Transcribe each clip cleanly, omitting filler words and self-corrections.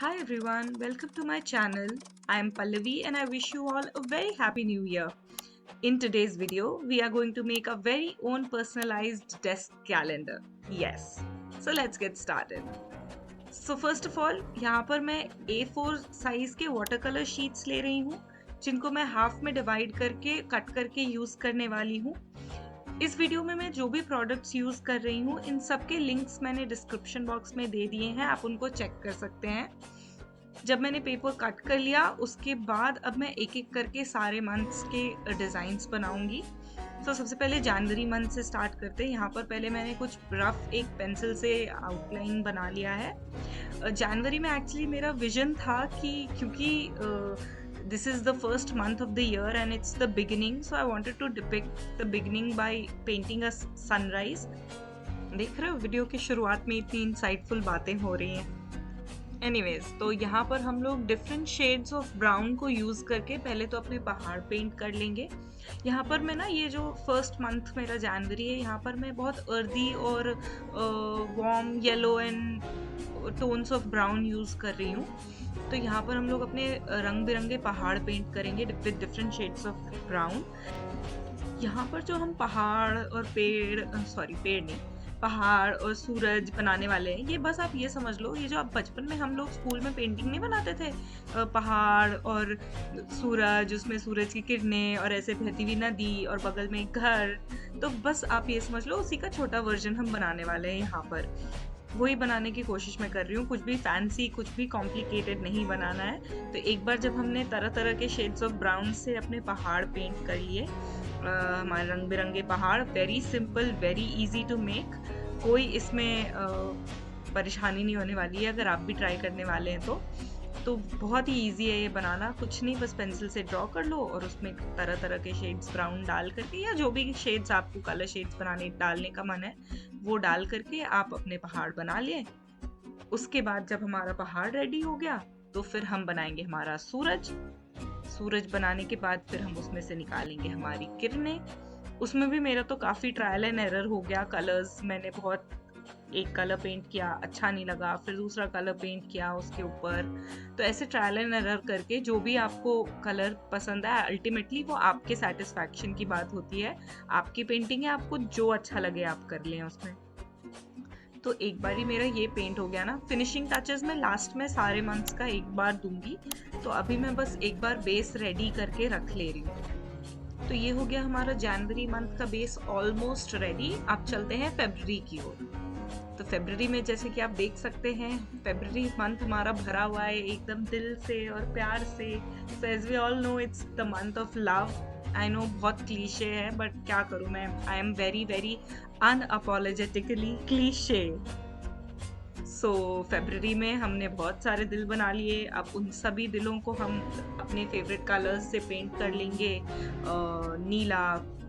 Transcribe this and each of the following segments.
Hi everyone, welcome to my channel. I am Pallavi and I wish you all a very happy new year. In today's video, we are going to make a very own personalized desk calendar. Yes. So let's get started. So first of all, यहाँ पर मैं A4 size के water colour sheets ले रही हूँ जिनको मैं half में डिवाइड करके कट करके यूज करने वाली हूँ। इस वीडियो में मैं जो भी प्रोडक्ट्स यूज कर रही हूँ इन सब के लिंक्स मैंने डिस्क्रिप्शन बॉक्स में दे दिए हैं, आप उनको चेक कर सकते हैं। जब मैंने पेपर कट कर लिया उसके बाद अब मैं एक एक करके सारे मंथ्स के डिजाइन्स बनाऊंगी। तो सबसे पहले जनवरी मंथ से स्टार्ट करते हैं। यहाँ पर पहले मैंने कुछ रफ एक पेंसिल से आउटलाइन बना लिया है। जनवरी में एक्चुअली मेरा विजन था कि क्योंकि this is the first month of the year and it's the beginning, so I wanted to depict the beginning by painting a sunrise. देख रहे हो वीडियो की शुरुआत में इतनी इंसाइटफुल बातें हो रही हैं। एनीवेज, तो यहाँ पर हम लोग डिफरेंट शेड्स ऑफ ब्राउन को यूज करके पहले तो अपने पहाड़ पेंट कर लेंगे। यहाँ पर मैं ना ये जो फर्स्ट मंथ मेरा जनवरी है, यहाँ पर मैं बहुत अर्दी और warm yellow and tones of brown use कर रही हूँ। तो यहाँ पर हम लोग अपने रंग बिरंगे पहाड़ पेंट करेंगे with different shades of brown. यहाँ पर जो हम पहाड़ और पेड़ नहीं, पहाड़ और सूरज बनाने वाले हैं, ये बस आप ये समझ लो, ये जो आप बचपन में हम लोग स्कूल में पेंटिंग नहीं बनाते थे, पहाड़ और सूरज, उसमें सूरज की किरणें और ऐसे बहती हुई नदी और बगल में एक घर, तो बस आप ये समझ लो उसी का छोटा वर्जन हम बनाने वाले हैं। यहाँ पर वही बनाने की कोशिश मैं कर रही हूँ, कुछ भी फैंसी, कुछ भी कॉम्प्लिकेटेड नहीं बनाना है। तो एक बार जब हमने तरह तरह के शेड्स ऑफ ब्राउन से अपने पहाड़ पेंट कर लिए, हमारे रंग बिरंगे पहाड़, very simple, very easy to make, कोई इसमें परेशानी नहीं होने वाली है अगर आप भी ट्राई करने वाले हैं तो बहुत ही इजी है ये बनाना। कुछ नहीं, बस पेंसिल से ड्रॉ कर लो और उसमें तरह तरह के शेड्स ब्राउन डाल करके या जो भी शेड्स आपको कलर शेड्स डालने का मन है वो डाल करके आप अपने पहाड़ बना लिए। उसके बाद जब हमारा पहाड़ रेडी हो गया तो फिर हम बनाएंगे हमारा सूरज बनाने के बाद फिर हम उसमें से निकालेंगे हमारी किरणें। उसमें भी मेरा तो काफी ट्रायल एंड एरर हो गया। कलर्स मैंने बहुत, एक कलर पेंट किया, अच्छा नहीं लगा, फिर दूसरा कलर पेंट किया उसके ऊपर। तो ऐसे ट्रायल एंड एरर करके जो भी आपको कलर पसंद है, अल्टीमेटली वो आपके सेटिस्फैक्शन की बात होती है। आपकी पेंटिंग है, आपको जो अच्छा लगे आप कर लें उसमें। तो एक बार ही मेरा ये पेंट हो गया ना। फिनिशिंग टचेस में लास्ट में सारे मंथ्स का एक बार दूंगी। तो अभी मैं बस एक बार बेस रेडी करके रख ले रही हूँ। तो ये हो गया हमारा जनवरी मंथ का बेस ऑलमोस्ट रेडी। अब चलते हैं फरवरी की ओर। तो फरवरी में जैसे कि आप देख सकते हैं, फरवरी मंथ हमारा भरा हुआ है एकदम दिल से और प्यार से। So as we all know it's the month of love. I know बहुत क्लीशे है, बट क्या करूँ मैं, I am very very unapologetically cliche. So फरवरी में हमने बहुत सारे दिल बना लिए। अब उन सभी दिलों को हम अपने फेवरेट कलर्स से पेंट कर लेंगे। नीला,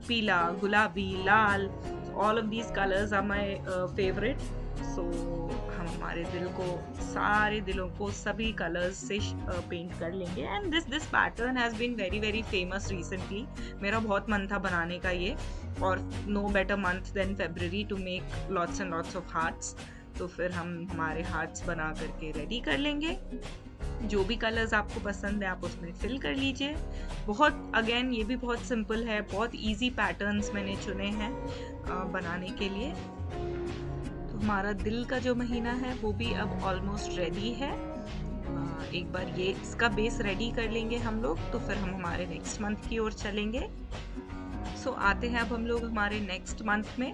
पीला, गुलाबी, लाल, all of these colours are my favourite. So हम हमारे दिल को, सारे दिलों को सभी कलर्स से पेंट कर लेंगे। And this pattern has been very very famous recently. मेरा बहुत मन था बनाने का ये, और no better month than February to make lots and lots of hearts. तो फिर हम हमारे हार्ट्स बना करके रेडी कर लेंगे। जो भी कलर्स आपको पसंद है आप उसमें फिल कर लीजिए। बहुत, अगेन ये भी बहुत सिंपल है, बहुत इजी पैटर्न्स मैंने चुने हैं बनाने के लिए। तो हमारा दिल का जो महीना है वो भी अब ऑलमोस्ट रेडी है। एक बार ये इसका बेस रेडी कर लेंगे हम लोग, तो फिर हम हमारे नेक्स्ट मंथ की ओर चलेंगे। सो आते हैं अब हम लोग हमारे नेक्स्ट मंथ में।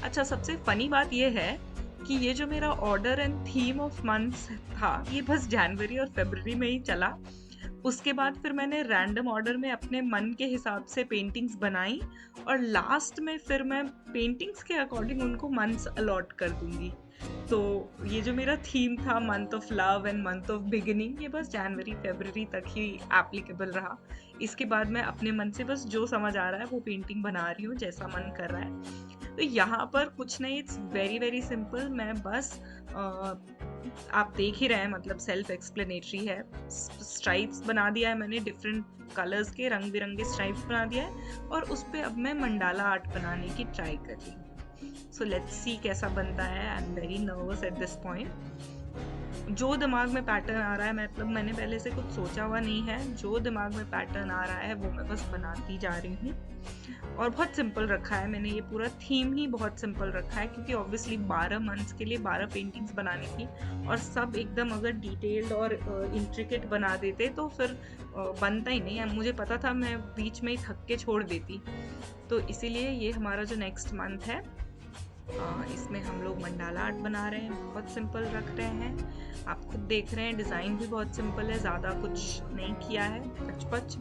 अच्छा, सबसे फनी बात ये है कि ये जो मेरा order and theme of months था ये बस जनवरी और फरवरी में ही चला। उसके बाद फिर मैंने रैंडम ऑर्डर में अपने मन के हिसाब से पेंटिंग्स बनाई, और लास्ट में फिर मैं पेंटिंग्स के अकॉर्डिंग उनको मंथ्स अलॉट कर दूंगी। तो ये जो मेरा थीम था month of love and month of beginning, ये बस जनवरी फरवरी तक ही एप्लीकेबल रहा। इसके बाद मैं अपने मन से बस जो समझ आ रहा है वो पेंटिंग बना रही हूँ, जैसा मन कर रहा है। तो यहाँ पर कुछ नहीं, इट्स वेरी वेरी सिंपल। मैं बस आप देख ही रहे हैं, मतलब सेल्फ एक्सप्लेनेटरी है। स्ट्राइप्स बना दिया है मैंने, डिफरेंट कलर्स के रंग बिरंगे स्ट्राइप्स बना दिया है, और उस पर अब मैं मंडाला आर्ट बनाने की ट्राई कर रही हूँ। सो लेट्स सी कैसा बनता है। आई am very nervous at this point. जो दिमाग में पैटर्न आ रहा है, मतलब मैंने पहले से कुछ सोचा हुआ नहीं है, जो दिमाग में पैटर्न आ रहा है वो मैं बस बनाती जा रही हूँ। और बहुत सिंपल रखा है मैंने, ये पूरा थीम ही बहुत सिंपल रखा है, क्योंकि ऑब्वियसली 12 मंथ्स के लिए 12 पेंटिंग्स बनानी थी, और सब एकदम अगर डिटेल्ड और इंट्रिकेट बना देते तो फिर बनता ही नहीं है। मुझे पता था मैं बीच में ही थक के छोड़ देती। तो इसीलिए ये हमारा जो नेक्स्ट मंथ है, इसमें हम लोग मंडाला आर्ट बना रहे हैं, बहुत सिंपल रख रहे हैं। आप खुद देख रहे हैं डिज़ाइन भी बहुत सिंपल है, ज़्यादा कुछ नहीं किया है, पच।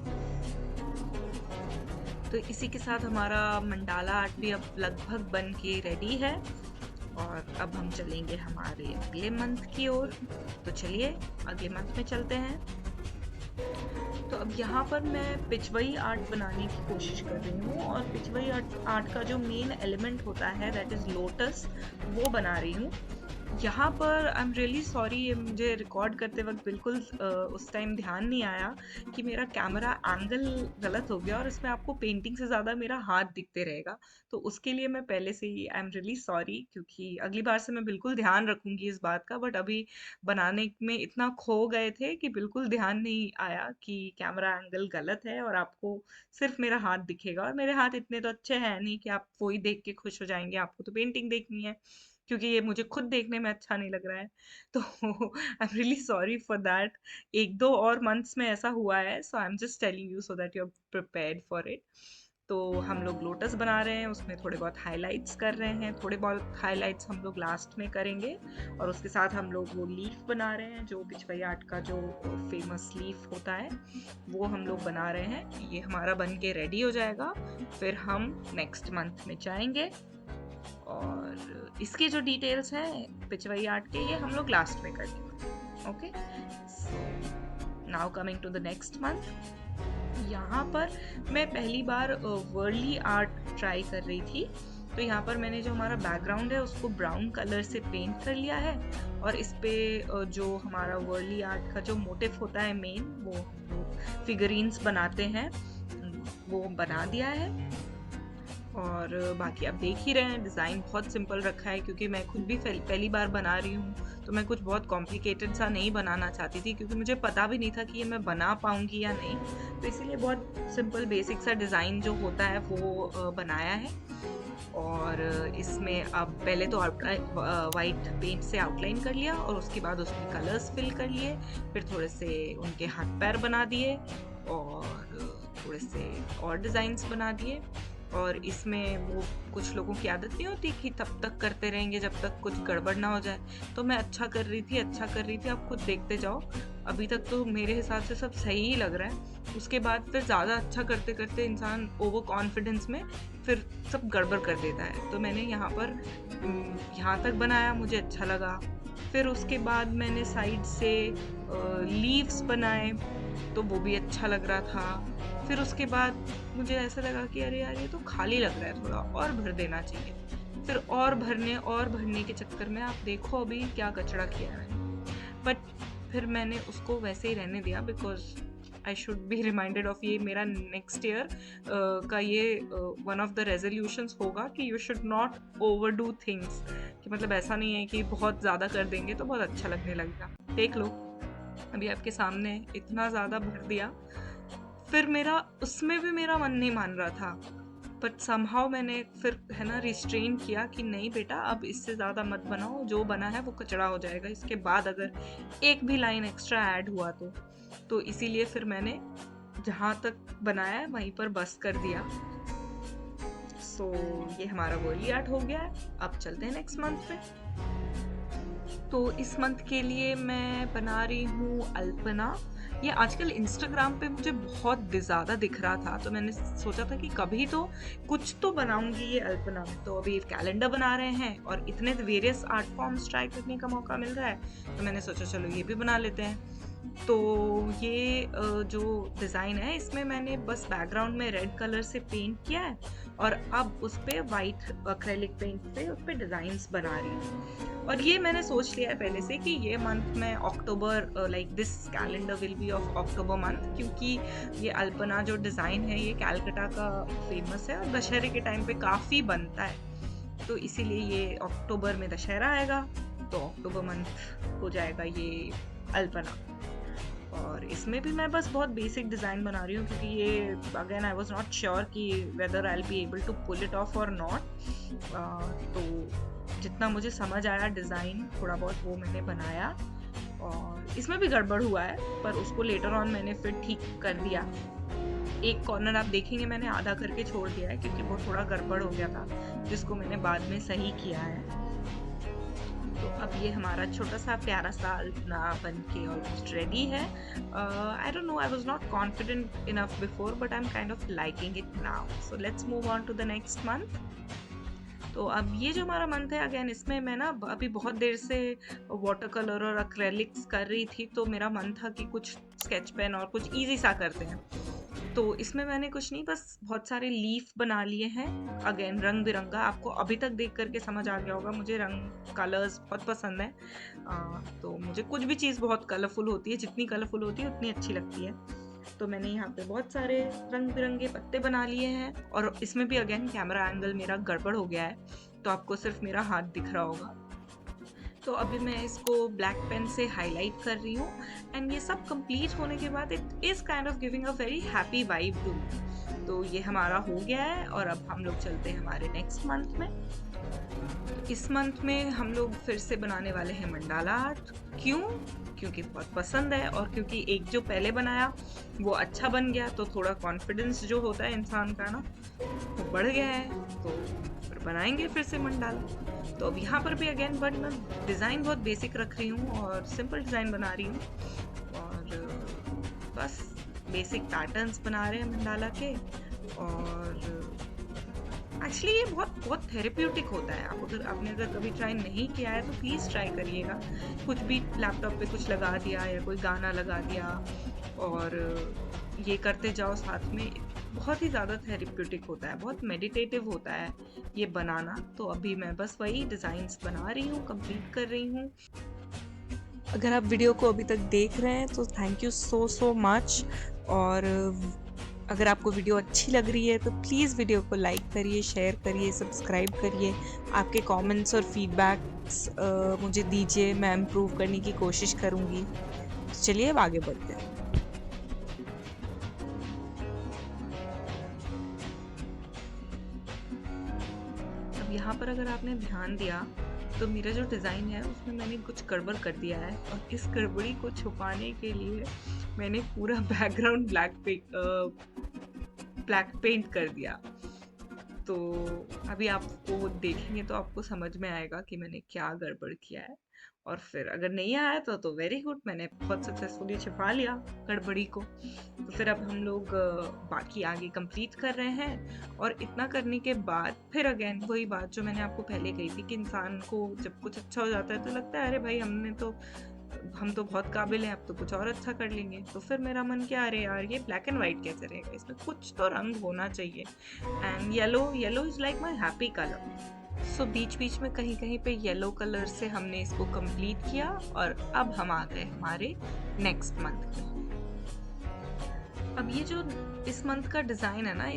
तो इसी के साथ हमारा मंडाला आर्ट भी अब लगभग बन के रेडी है, और अब हम चलेंगे हमारे अगले मंथ की ओर। तो चलिए अगले मंथ में चलते हैं। तो अब यहाँ पर मैं पिचवई आर्ट बनाने की कोशिश कर रही हूँ, और पिचवई आर्ट का जो मेन एलिमेंट होता है दैट इज़ लोटस, वो बना रही हूँ। यहाँ पर आई एम रियली सॉरी, ये मुझे रिकॉर्ड करते वक्त बिल्कुल उस टाइम ध्यान नहीं आया कि मेरा कैमरा एंगल गलत हो गया और इसमें आपको पेंटिंग से ज़्यादा मेरा हाथ दिखते रहेगा। तो उसके लिए मैं पहले से ही आई एम रियली सॉरी, क्योंकि अगली बार से मैं बिल्कुल ध्यान रखूंगी इस बात का। बट अभी बनाने में इतना खो गए थे कि बिल्कुल ध्यान नहीं आया कि कैमरा एंगल गलत है और आपको सिर्फ मेरा हाथ दिखेगा, और मेरे हाथ इतने तो अच्छे हैं नहीं कि आप वो ही देख के खुश हो जाएंगे, आपको तो पेंटिंग देखनी है, क्योंकि ये मुझे खुद देखने में अच्छा नहीं लग रहा है। तो I am really sorry for that. एक दो और मंथ्स में ऐसा हुआ है, so I am just telling you so that you are prepared for it. तो हम लोग लोटस बना रहे हैं, उसमें थोड़े बहुत हाइलाइट्स कर रहे हैं, थोड़े बहुत हाइलाइट्स हम लोग लास्ट में करेंगे, और उसके साथ हम लोग वो लीफ बना रहे हैं, जो पिचवई आर्ट का जो फेमस लीफ होता है वो हम लोग बना रहे हैं। ये हमारा बन के रेडी हो जाएगा, फिर हम नेक्स्ट मंथ में जाएंगे, और इसके जो डिटेल्स हैं पिचवई आर्ट के, ये हम लोग लास्ट में करेंगे। Okay, now coming to the next month. यहाँ पर मैं पहली बार वर्ली आर्ट ट्राई कर रही थी। तो यहाँ पर मैंने जो हमारा बैकग्राउंड है उसको ब्राउन कलर से पेंट कर लिया है, और इस पे जो हमारा वर्ली आर्ट का जो मोटिव होता है मेन, वो हम लोग फिगरीन्स बनाते हैं, वो बना दिया है। और बाकी आप देख ही रहे हैं डिज़ाइन बहुत सिंपल रखा है, क्योंकि मैं खुद भी पहली बार बना रही हूँ, तो मैं कुछ बहुत कॉम्प्लिकेटेड सा नहीं बनाना चाहती थी, क्योंकि मुझे पता भी नहीं था कि ये मैं बना पाऊँगी या नहीं। तो इसीलिए बहुत सिंपल बेसिक सा डिज़ाइन जो होता है वो बनाया है। और इसमें अब पहले तो वाइट पेंट से आउटलाइन कर लिया, और उसके बाद उसमें कलर्स फिल कर लिए, फिर थोड़े से उनके हाथ पैर बना दिए, और थोड़े से और डिज़ाइंस बना दिए। और इसमें वो कुछ लोगों की आदत नहीं होती कि तब तक करते रहेंगे जब तक कुछ गड़बड़ ना हो जाए। तो मैं अच्छा कर रही थी, आप खुद देखते जाओ। अभी तक तो मेरे हिसाब से सब सही ही लग रहा है। उसके बाद फिर ज़्यादा अच्छा करते करते इंसान ओवर कॉन्फिडेंस में फिर सब गड़बड़ कर देता है। तो मैंने यहाँ पर यहाँ तक बनाया, मुझे अच्छा लगा। फिर उसके बाद मैंने साइड से लीव्स बनाए, तो वो भी अच्छा लग रहा था। फिर उसके बाद मुझे ऐसा लगा कि अरे यार, ये तो खाली लग रहा है, थोड़ा और भर देना चाहिए। फिर और भरने के चक्कर में आप देखो अभी क्या कचरा किया है। बट फिर मैंने उसको वैसे ही रहने दिया, because I should be reminded of, ये मेरा नेक्स्ट ईयर का ये वन ऑफ द रेजोल्यूशंस होगा कि you should not over do things, कि मतलब ऐसा नहीं है कि बहुत ज़्यादा कर देंगे तो बहुत अच्छा लगने लगेगा। देख लो, अभी आपके सामने इतना ज़्यादा भर दिया, फिर मेरा उसमें भी मेरा मन नहीं मान रहा था। बट समहाउ मैंने फिर है ना रिस्ट्रेन किया कि नहीं बेटा, अब इससे ज़्यादा मत बनाओ, जो बना है वो कचरा हो जाएगा इसके बाद अगर एक भी लाइन एक्स्ट्रा ऐड हुआ तो इसीलिए फिर मैंने जहाँ तक बनाया है वहीं पर बस कर दिया। सो ये हमारा वर्ली आर्ट हो गया है। अब चलते हैं नेक्स्ट मंथ पे। तो इस मंथ के लिए मैं बना रही हूँ अल्पना। ये आजकल इंस्टाग्राम पे मुझे बहुत ज़्यादा दिख रहा था, तो मैंने सोचा था कि कभी तो कुछ तो बनाऊंगी ये अल्पना में। तो अभी कैलेंडर बना रहे हैं और इतने वेरियस आर्ट फॉर्म्स ट्राई करने का मौका मिल रहा है, तो मैंने सोचा चलो ये भी बना लेते हैं। तो ये जो डिज़ाइन है इसमें मैंने बस बैकग्राउंड में रेड कलर से पेंट किया है, और अब उस पर वाइट एक्रेलिक पेंट से उस पर डिज़ाइंस बना रही हूँ। और ये मैंने सोच लिया है पहले से कि ये मंथ में October, like this calendar will be of October month, क्योंकि ये अल्पना जो डिज़ाइन है ये कैलकाटा का फेमस है और दशहरे के टाइम पे काफ़ी बनता है। तो इसीलिए ये अक्टूबर में दशहरा आएगा, तो अक्टूबर मंथ हो जाएगा ये अल्पना। और इसमें भी मैं बस बहुत बेसिक डिज़ाइन बना रही हूँ, क्योंकि ये again I was not sure कि whether I will be able to pull it off और नॉट। तो जितना मुझे समझ आया डिज़ाइन थोड़ा बहुत वो मैंने बनाया, और इसमें भी गड़बड़ हुआ है पर उसको लेटर ऑन मैंने फिर ठीक कर दिया। एक कॉर्नर आप देखेंगे मैंने आधा करके छोड़ दिया है, क्योंकि वो थोड़ा गड़बड़ हो गया था, जिसको मैंने बाद में सही किया है। तो अब ये हमारा छोटा सा प्यारा सा अल्पना बन के ऑलमोस्ट रेडी है। I don't know, I was not confident enough before, but I am kind of liking it now. So let's move on to the next month. तो अब ये जो हमारा मंथ है, अगेन इसमें मैं ना अभी बहुत देर से वाटर कलर और एक्रेलिक्स कर रही थी, तो मेरा मन था कि कुछ स्केच पेन और कुछ इजी सा करते हैं। तो इसमें मैंने कुछ नहीं, बस बहुत सारे लीफ बना लिए हैं, अगेन रंग बिरंगा। आपको अभी तक देख करके समझ आ गया होगा, मुझे रंग कलर्स बहुत पसंद है। तो मुझे कुछ भी चीज़ बहुत कलरफुल होती है, जितनी कलरफुल होती है उतनी अच्छी लगती है। तो मैंने यहाँ पे बहुत सारे रंग बिरंगे पत्ते बना लिए हैं, और इसमें भी अगेन कैमरा एंगल मेरा गड़बड़ हो गया है, तो आपको सिर्फ मेरा हाथ दिख रहा होगा। तो अभी मैं इसको ब्लैक पेन से हाईलाइट कर रही हूँ, एंड ये सब कंप्लीट होने के बाद it is kind of giving a very happy vibe to me. तो ये हमारा हो गया है, और अब हम लोग चलते हैं हमारे नेक्स्ट मंथ में। इस मंथ में हम लोग फिर से बनाने वाले हैं मंडाला आर्ट। क्यों? क्योंकि बहुत पसंद है, और क्योंकि एक जो पहले बनाया वो अच्छा बन गया, तो थोड़ा कॉन्फिडेंस जो होता है इंसान का ना, वो बढ़ गया है। तो फिर बनाएंगे फिर से मंडाला। तो अब यहाँ पर भी अगेन बट मैं डिज़ाइन बहुत बेसिक रख रही हूँ और सिंपल डिज़ाइन बना रही हूँ, और बस बेसिक पैटर्न्स बना रहे हैं मंडाला के। और एक्चुअली ये बहुत बहुत थेरेप्यूटिक होता है। आपने अगर कभी ट्राई नहीं किया है तो प्लीज़ ट्राई करिएगा। कुछ भी लैपटॉप पे कुछ लगा दिया या कोई गाना लगा दिया और ये करते जाओ साथ में, बहुत ही ज़्यादा थेरेप्यूटिक होता है, बहुत मेडिटेटिव होता है ये बनाना। तो अभी मैं बस वही डिज़ाइंस बना रही हूँ, कंप्लीट कर रही हूँ। अगर आप वीडियो को अभी तक देख रहे हैं तो थैंक यू सो मच। और अगर आपको वीडियो अच्छी लग रही है तो प्लीज़ वीडियो को लाइक करिए, शेयर करिए, सब्सक्राइब करिए। आपके कमेंट्स और फीडबैक्स मुझे दीजिए, मैं इम्प्रूव करने की कोशिश करूँगी। चलिए अब आगे बढ़ते हैं। अब यहाँ पर अगर आपने ध्यान दिया तो मेरा जो डिज़ाइन है उसमें मैंने कुछ गड़बड़ कर दिया है, और इस गड़बड़ी को छुपाने के लिए मैंने पूरा बैकग्राउंड ब्लैक पेंट कर दिया। तो अभी आपको देखेंगे तो आपको समझ में आएगा कि मैंने क्या गड़बड़ किया है। और फिर अगर नहीं आया तो वेरी गुड, मैंने बहुत सक्सेसफुली छिपा लिया गड़बड़ी को। तो फिर अब हम लोग बाकी आगे कंप्लीट कर रहे हैं। और इतना करने के बाद फिर अगेन वही बात जो मैंने आपको पहले कही थी कि इंसान को जब कुछ अच्छा हो जाता है तो लगता है अरे भाई हम तो बहुत काबिल हैं, अब तो कुछ और अच्छा कर लेंगे। तो फिर मेरा मन क्या, अरे यार ये ब्लैक एंड वाइट कैसे रहेगा, इसमें कुछ तो रंग होना चाहिए। And yellow is like my happy colour. So बीच बीच में कहीं कहीं पे येलो कलर से हमने इसको कंप्लीट किया, और अब हम आ गए हमारे नेक्स्ट मंथ में। अब ये जो इस मंथ का डिज़ाइन है ना,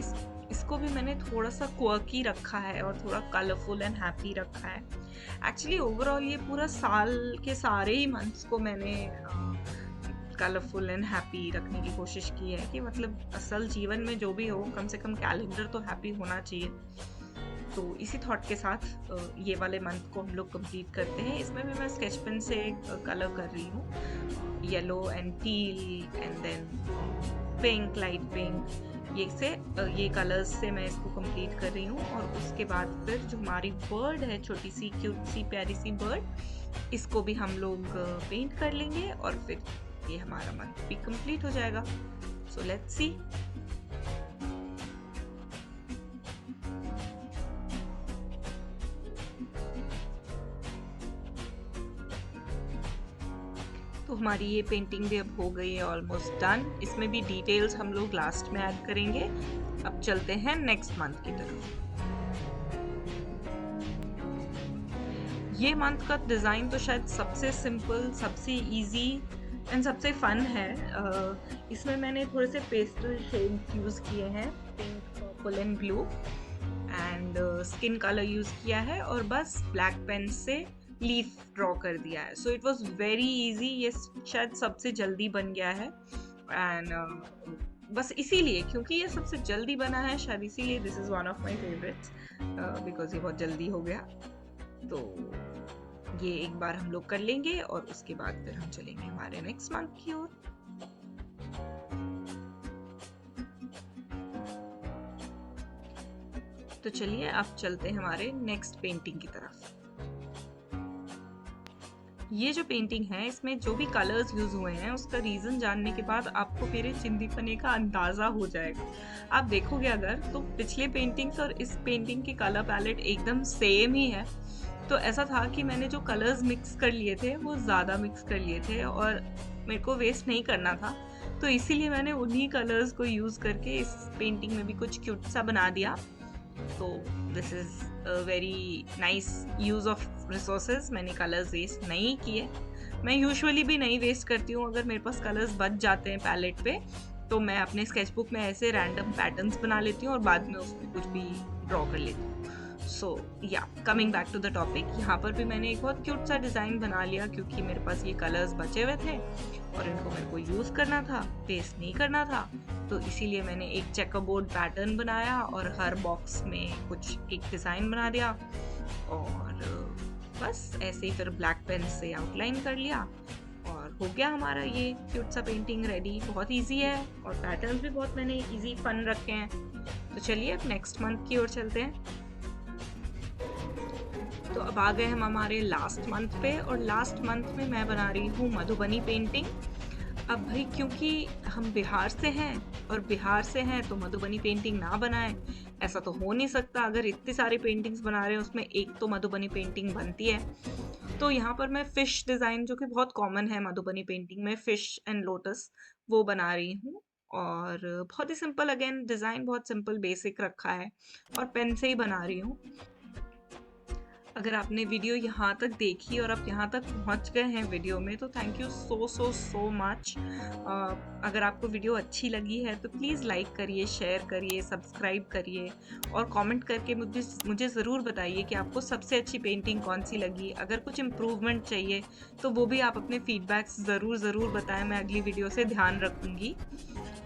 इसको भी मैंने थोड़ा सा क्वर्की रखा है और थोड़ा कलरफुल एंड हैप्पी रखा है। एक्चुअली ओवरऑल ये पूरा साल के सारे ही मंथ्स को मैंने कलरफुल एंड हैप्पी रखने की कोशिश की है, कि मतलब असल जीवन में जो भी हो कम से कम कैलेंडर तो हैप्पी होना चाहिए। तो इसी थॉट के साथ ये वाले मंथ को हम लोग कंप्लीट करते हैं। इसमें भी मैं स्केच पेन से कलर कर रही हूँ, yellow and teal and then pink, light pink, ये कलर्स से मैं इसको कंप्लीट कर रही हूँ। और उसके बाद फिर जो हमारी बर्ड है, छोटी सी क्यूट सी प्यारी सी बर्ड, इसको भी हम लोग पेंट कर लेंगे, और फिर ये हमारा मंथ भी कंप्लीट हो जाएगा। So let's see. तो हमारी ये पेंटिंग भी अब हो गई है ऑलमोस्ट डन। इसमें भी डिटेल्स हम लोग लास्ट में ऐड करेंगे। अब चलते हैं नेक्स्ट मंथ की तरफ। ये मंथ का डिज़ाइन तो शायद सबसे सिंपल, सबसे इजी एंड सबसे फन है। इसमें मैंने थोड़े से पेस्टल शेड्स यूज़ किए हैं, pink, purple and blue, and skin colour use किया है, और बस ब्लैक पेन से लीफ ड्रॉ कर दिया है। So it was very easy, ये शायद सबसे जल्दी बन गया है। एंड बस इसीलिए, क्योंकि ये सबसे जल्दी बना है शायद इसीलिए this is one of my favourites, because ये बहुत जल्दी हो गया। तो ये एक बार हम लोग कर लेंगे और उसके बाद फिर हम चलेंगे हमारे नेक्स्ट मंथ की ओर। तो चलिए अब चलते हैं हमारे नेक्स्ट पेंटिंग की तरफ। ये जो पेंटिंग है इसमें जो भी कलर्स यूज हुए हैं उसका रीजन जानने के बाद आपको मेरे चिंदीपने का अंदाजा हो जाएगा। आप देखोगे अगर तो पिछले पेंटिंग्स और इस पेंटिंग की कलर पैलेट एकदम सेम ही है। तो ऐसा था कि मैंने जो कलर्स मिक्स कर लिए थे वो ज़्यादा मिक्स कर लिए थे और मेरे को वेस्ट नहीं करना था, तो इसीलिए मैंने उन्हीं कलर्स को यूज़ करके इस पेंटिंग में भी कुछ क्यूट सा बना दिया। तो this is a very nice use of resources. मैंने कलर्स वेस्ट नहीं किए। मैं यूजुअली भी नहीं वेस्ट करती हूँ। अगर मेरे पास कलर्स बच जाते हैं पैलेट पे तो मैं अपने स्केचबुक में ऐसे रैंडम पैटर्न्स बना लेती हूँ और बाद में उसमें कुछ भी ड्रॉ कर लेती हूँ। So yeah coming back to the topic, यहाँ पर भी मैंने एक बहुत क्यूट सा डिज़ाइन बना लिया क्योंकि मेरे पास ये कलर्स बचे हुए थे और इनको मेरे को यूज़ करना था, वेस्ट नहीं करना था। तो इसीलिए मैंने एक चेकरबोर्ड पैटर्न बनाया और हर बॉक्स में कुछ एक डिज़ाइन बना दिया और बस ऐसे ही फिर ब्लैक पेन से आउटलाइन कर लिया और हो गया हमारा ये क्यूट सा पेंटिंग रेडी। बहुत इजी है और पैटर्न्स भी बहुत मैंने इजी फन रखे हैं। तो चलिए अब नेक्स्ट मंथ की ओर चलते हैं। तो अब आ गए हम हमारे लास्ट मंथ पे और लास्ट मंथ में मैं बना रही हूँ मधुबनी पेंटिंग। अब भाई क्योंकि हम बिहार से हैं और बिहार से हैं तो मधुबनी पेंटिंग ना बनाएं ऐसा तो हो नहीं सकता। अगर इतनी सारी पेंटिंग्स बना रहे हैं उसमें एक तो मधुबनी पेंटिंग बनती है। तो यहाँ पर मैं फिश डिज़ाइन, जो कि बहुत कॉमन है मधुबनी पेंटिंग में, फिश एंड लोटस, वो बना रही हूँ। और बहुत ही सिंपल, अगेन डिज़ाइन बहुत सिंपल बेसिक रखा है और पेन से ही बना रही हूँ। अगर आपने वीडियो यहाँ तक देखी और आप यहाँ तक पहुँच गए हैं वीडियो में तो थैंक यू सो मच। अगर आपको वीडियो अच्छी लगी है तो प्लीज़ लाइक करिए, शेयर करिए, सब्सक्राइब करिए और कमेंट करके मुझे ज़रूर बताइए कि आपको सबसे अच्छी पेंटिंग कौन सी लगी। अगर कुछ इम्प्रूवमेंट चाहिए तो वो भी आप अपने फीडबैक्स ज़रूर बताएं, मैं अगली वीडियो से ध्यान रखूँगी।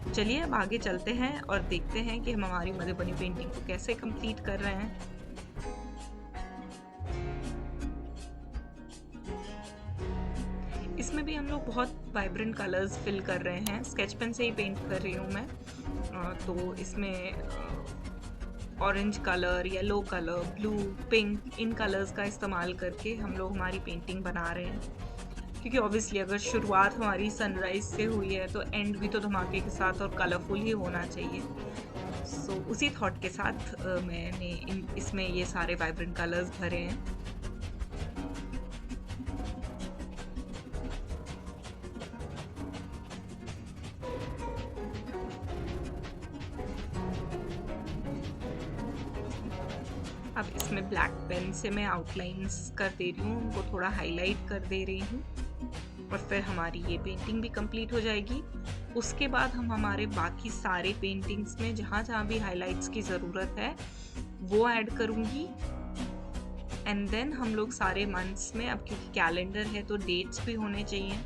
चलिए अब आगे चलते हैं और देखते हैं कि हम हमारी मधुबनी पेंटिंग को कैसे कंप्लीट कर रहे हैं। इसमें भी हम लोग बहुत वाइब्रेंट कलर्स फिल कर रहे हैं। स्केच पेन से ही पेंट कर रही हूँ मैं। तो इसमें orange colour, yellow colour, blue, pink, इन कलर्स का इस्तेमाल करके हम लोग हमारी पेंटिंग बना रहे हैं। क्योंकि ऑब्वियसली अगर शुरुआत हमारी सनराइज से हुई है तो एंड भी तो धमाके के साथ और कलरफुल ही होना चाहिए। सो उसी थॉट के साथ मैंने इसमें ये सारे वाइब्रेंट कलर्स भरे हैं। अब इसमें ब्लैक पेन से मैं आउटलाइंस कर दे रही हूँ, उनको थोड़ा हाईलाइट कर दे रही हूँ और फिर हमारी ये पेंटिंग भी कंप्लीट हो जाएगी। उसके बाद हम हमारे बाकी सारे पेंटिंग्स में जहाँ जहाँ भी हाईलाइट्स की ज़रूरत है वो ऐड करूँगी। एंड देन हम लोग सारे मंथ्स में, अब क्योंकि कैलेंडर है तो डेट्स भी होने चाहिए,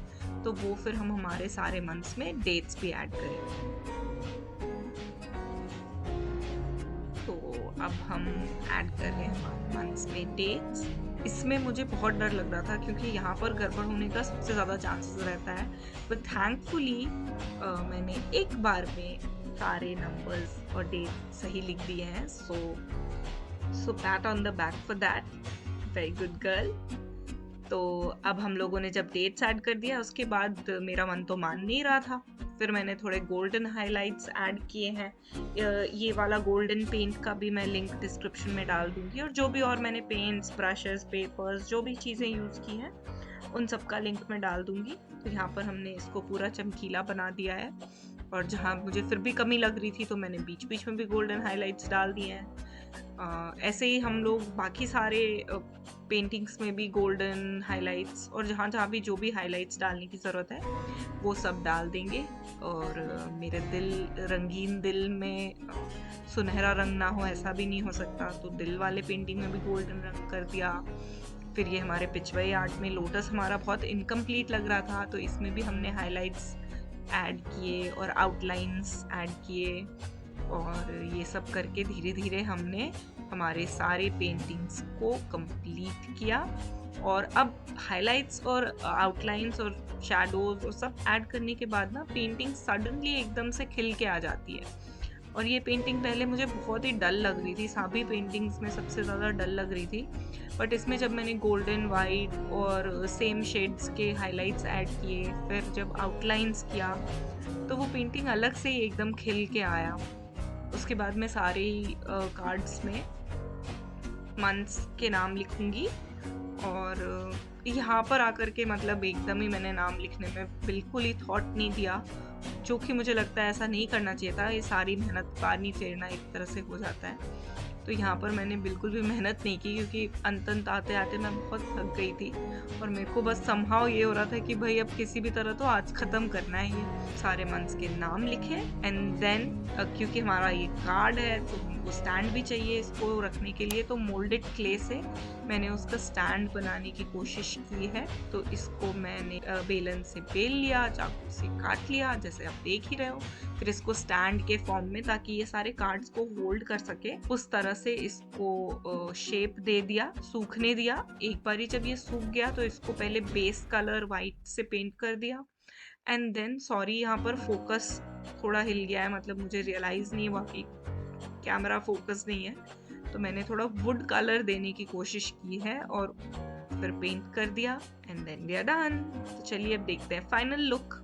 तो वो फिर हम हमारे सारे मंथ्स में डेट्स भी ऐड करेंगे। तो अब हम ऐड कर रहे हैं मंथ्स में डेट्स। इसमें मुझे बहुत डर लग रहा था क्योंकि यहाँ पर गड़बड़ होने का सबसे ज़्यादा चांसेस रहता है, बट थैंकफुली मैंने एक बार में सारे नंबर्स और डेट सही लिख दिए हैं। So pat on the back for that, very good girl. तो अब हम लोगों ने जब डेट्स ऐड कर दिया उसके बाद मेरा मन तो मान नहीं रहा था। फिर मैंने थोड़े गोल्डन हाइलाइट्स ऐड किए हैं। ये वाला गोल्डन पेंट का भी मैं लिंक डिस्क्रिप्शन में डाल दूंगी और जो भी और मैंने पेंट्स, ब्रशेस, पेपर्स, जो भी चीज़ें यूज़ की हैं उन सब का लिंक मैं डाल दूंगी। तो यहाँ पर हमने इसको पूरा चमकीला बना दिया है और जहाँ मुझे फिर भी कमी लग रही थी तो मैंने बीच बीच में भी गोल्डन हाइलाइट्स डाल दिए हैं। ऐसे ही हम लोग बाकी सारे पेंटिंग्स में भी गोल्डन हाइलाइट्स और जहाँ जहाँ भी जो भी हाइलाइट्स डालने की ज़रूरत है वो सब डाल देंगे। और मेरे रंगीन दिल में सुनहरा रंग ना हो ऐसा भी नहीं हो सकता, तो दिल वाले पेंटिंग में भी गोल्डन रंग कर दिया। फिर ये हमारे पिछवाई आर्ट में लोटस हमारा बहुत इनकम्प्लीट लग रहा था, तो इसमें भी हमने हाइलाइट्स ऐड किए और आउटलाइंस ऐड किए, और ये सब करके धीरे धीरे हमने हमारे सारे पेंटिंग्स को कंप्लीट किया। और अब हाइलाइट्स और आउटलाइंस और शैडोज और सब ऐड करने के बाद ना पेंटिंग सडनली एकदम से खिल के आ जाती है। और ये पेंटिंग पहले मुझे बहुत ही डल लग रही थी, सभी पेंटिंग्स में सबसे ज़्यादा डल लग रही थी, बट इसमें जब मैंने गोल्डन वाइट और सेम शेड्स के हाइलाइट्स ऐड किए, फिर जब आउटलाइंस किया, तो वो पेंटिंग अलग से ही एकदम खिल के आया। उसके बाद मैं सारे कार्ड्स में मंथ्स के नाम लिखूंगी, और यहाँ पर आकर के मतलब एकदम ही मैंने नाम लिखने में बिल्कुल ही थॉट नहीं दिया, जो कि मुझे लगता है ऐसा नहीं करना चाहिए था। ये सारी मेहनत पानी फेरना एक तरह से हो जाता है, तो यहाँ पर मैंने बिल्कुल भी मेहनत नहीं की, क्योंकि अंत आते आते मैं बहुत थक गई थी और मेरे को बस समहाउ ये हो रहा था कि भाई अब किसी भी तरह तो आज ख़त्म करना है। ये सारे मंथ्स के नाम लिखे, एंड देन क्योंकि हमारा ये कार्ड है तो हमको स्टैंड भी चाहिए इसको रखने के लिए, तो मोल्डेड क्ले से मैंने उसका स्टैंड बनाने की कोशिश की है। तो इसको मैंने बेलन से बेल लिया, चाकू से काट लिया जैसे आप देख ही रहे हो, फिर इसको स्टैंड के फॉर्म में, ताकि ये सारे कार्ड्स को होल्ड कर सके, उस तरह से इसको शेप दे दिया, सूखने दिया। एक बारी जब ये सूख गया तो इसको पहले बेस कलर वाइट से पेंट कर दिया, एंड देन सॉरी यहाँ पर फोकस थोड़ा हिल गया है, मतलब मुझे रियलाइज नहीं हुआ कि कैमरा फोकस नहीं है, तो मैंने थोड़ा वुड कलर देने की कोशिश की है और फिर पेंट कर दिया, and then we are done. तो चलिए अब देखते हैं फाइनल लुक।